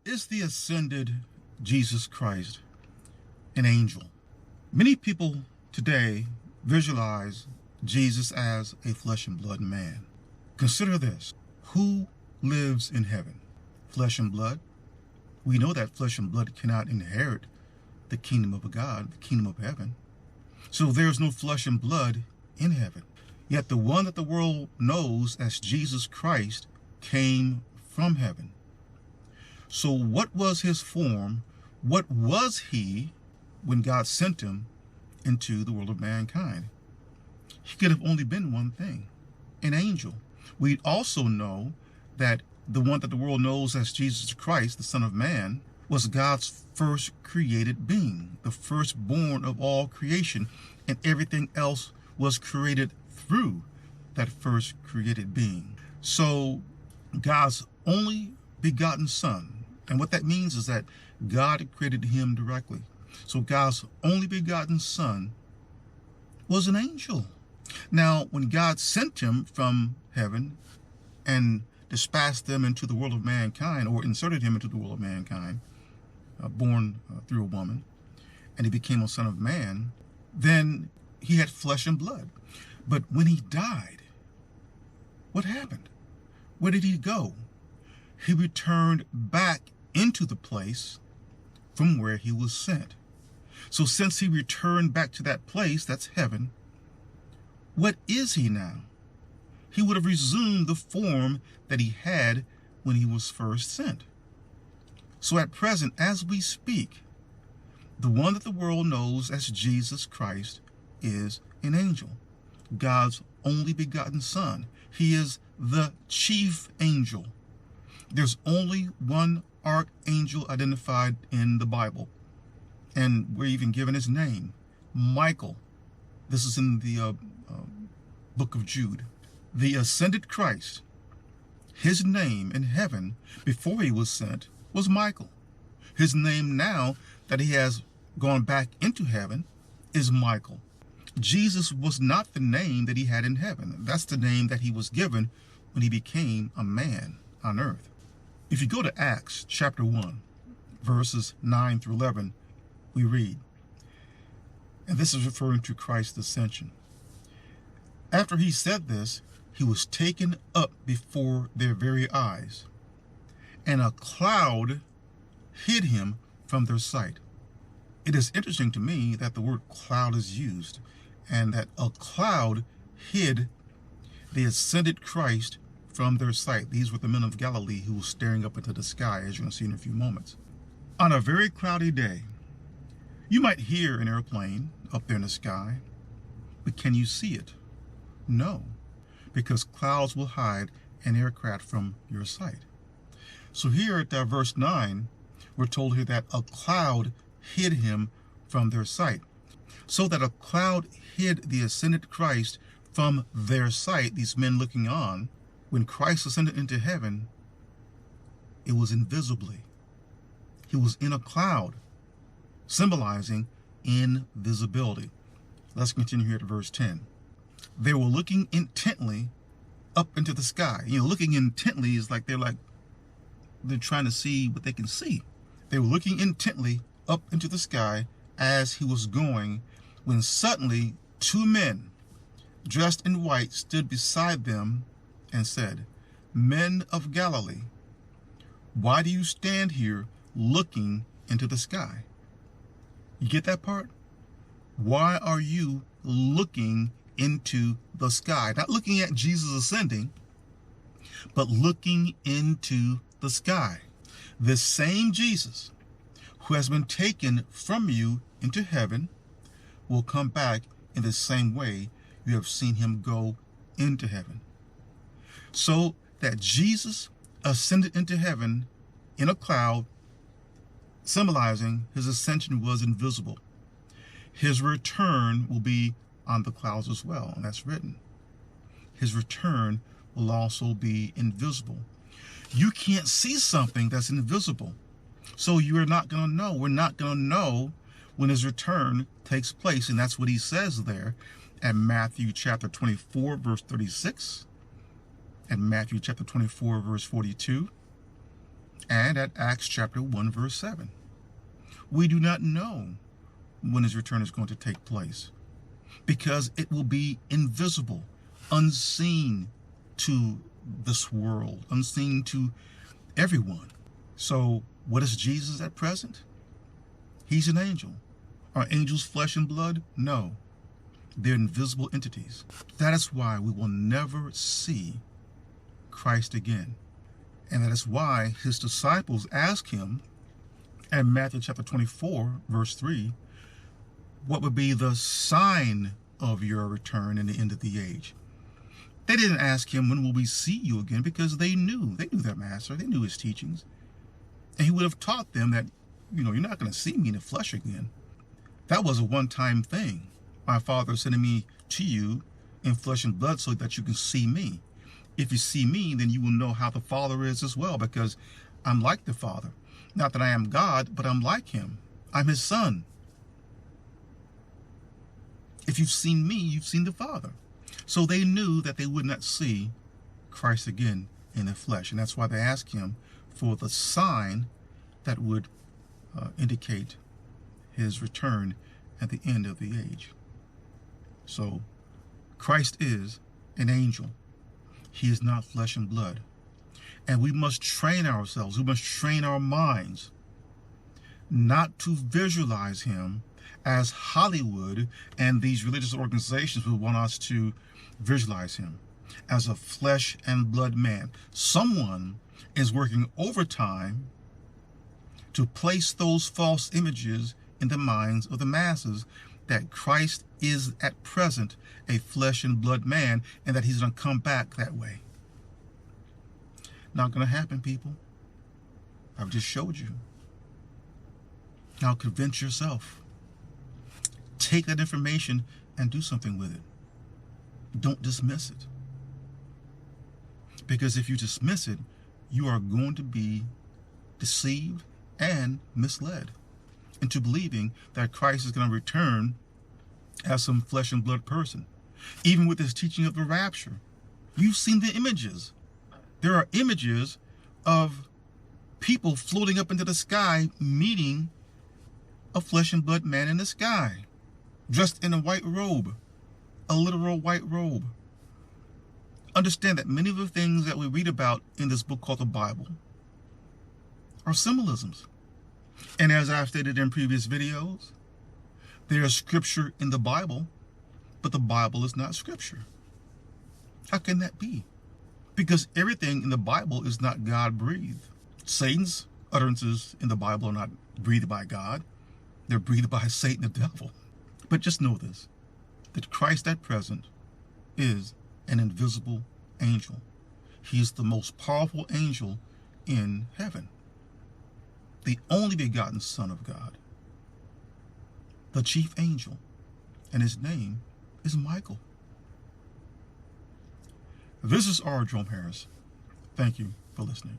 Is the ascended Jesus Christ an angel? Many people today visualize Jesus as a flesh and blood man. Consider this. Who lives in heaven? Flesh and blood? We know that flesh and blood cannot inherit the kingdom of God, the kingdom of heaven. So there's no flesh and blood in heaven. Yet the one that the world knows as Jesus Christ came from heaven. So what was his form? What was he when God sent him into the world of mankind? He could have only been one thing, an angel. We also know that the one that the world knows as Jesus Christ, the Son of Man, was God's first created being, the firstborn of all creation, and everything else was created through that first created being. So God's only begotten Son, and what that means is that God created him directly. So God's only begotten Son was an angel. Now, when God sent him from heaven and dispatched them into the world of mankind, or inserted him into the world of mankind, born through a woman, and he became a son of man, then he had flesh and blood. But when he died, what happened? Where did he go? He returned back into the place from where he was sent. So since he returned back to that place, that's heaven, what is he now? He would have resumed the form that he had when he was first sent. So at present, as we speak, the one that the world knows as Jesus Christ is an angel, God's only begotten Son. He is the chief angel. There's only one archangel identified in the Bible, and we're even given his name, Michael. This is in the book of Jude. The ascended Christ, his name in heaven before he was sent was Michael. His name now that he has gone back into heaven is Michael. Jesus was not the name that he had in heaven. That's the name that he was given when he became a man on earth. If you go to Acts chapter 1, verses 9 through 11, we read, and this is referring to Christ's ascension. After he said this, he was taken up before their very eyes, and a cloud hid him from their sight. It is interesting to me that the word cloud is used, and that a cloud hid the ascended Christ from their sight. These were the men of Galilee who were staring up into the sky, as you're going to see in a few moments. On a very cloudy day, you might hear an airplane up there in the sky, but can you see it? No, because clouds will hide an aircraft from your sight. So here at verse 9, we're told here that a cloud hid him from their sight. So that a cloud hid the ascended Christ from their sight, these men looking on. When Christ ascended into heaven, it was invisibly. He was in a cloud, symbolizing invisibility. Let's continue here to verse 10. They were looking intently up into the sky. Looking intently is like they're trying to see what they can see. They were looking intently up into the sky as he was going, when suddenly 2 men dressed in white stood beside them and said, "Men of Galilee, why do you stand here looking into the sky?" You get that part? Why are you looking into the sky? Not looking at Jesus ascending, but looking into the sky. This same Jesus who has been taken from you into heaven will come back in the same way you have seen him go into heaven. So that Jesus ascended into heaven in a cloud, symbolizing his ascension was invisible. His return will be on the clouds as well, and that's written. His return will also be invisible. You can't see something that's invisible, so you are not going to know. We're not going to know when his return takes place, and that's what he says there at Matthew chapter 24, verse 36, and Matthew chapter 24, verse 42, and at Acts chapter 1, verse 7. We do not know when his return is going to take place, because it will be invisible, unseen to this world, unseen to everyone. So what is Jesus at present? He's an angel. Are angels flesh and blood? No. They're invisible entities. That is why we will never see Christ again. And that is why his disciples asked him in Matthew chapter 24, verse 3, what would be the sign of your return in the end of the age? They didn't ask him, when will we see you again? Because they knew their master. They knew his teachings. And he would have taught them that, you're not going to see me in the flesh again. That was a one-time thing. My Father is sending me to you in flesh and blood so that you can see me. If you see me, then you will know how the Father is as well, because I'm like the Father. Not that I am God, but I'm like him. I'm his son. If you've seen me, you've seen the Father. So they knew that they would not see Christ again in the flesh. And that's why they asked him for the sign that would indicate his return at the end of the age. So Christ is an angel. He is not flesh and blood. And we must train ourselves. We must train our minds not to visualize him as Hollywood and these religious organizations would want us to visualize him, as a flesh and blood man. Someone is working overtime to place those false images in the minds of the masses that Christ is at present a flesh and blood man, and that he's going to come back that way. Not going to happen, people. I've just showed you. Now convince yourself. Take that information and do something with it. Don't dismiss it. Because if you dismiss it, you are going to be deceived and misled into believing that Christ is going to return as some flesh and blood person. Even with his teaching of the rapture, you've seen the images. There are images of people floating up into the sky, meeting a flesh and blood man in the sky, dressed in a white robe, a literal white robe. Understand that many of the things that we read about in this book called the Bible are symbolisms. And as I've stated in previous videos, there is scripture in the Bible, but the Bible is not scripture. How can that be? Because everything in the Bible is not God-breathed. Satan's utterances in the Bible are not breathed by God. They're breathed by Satan, the devil. But just know this, that Christ at present is an invisible angel. He is the most powerful angel in heaven, the only begotten Son of God, the chief angel, and his name is Michael. This is R. Jerome Harris. Thank you for listening.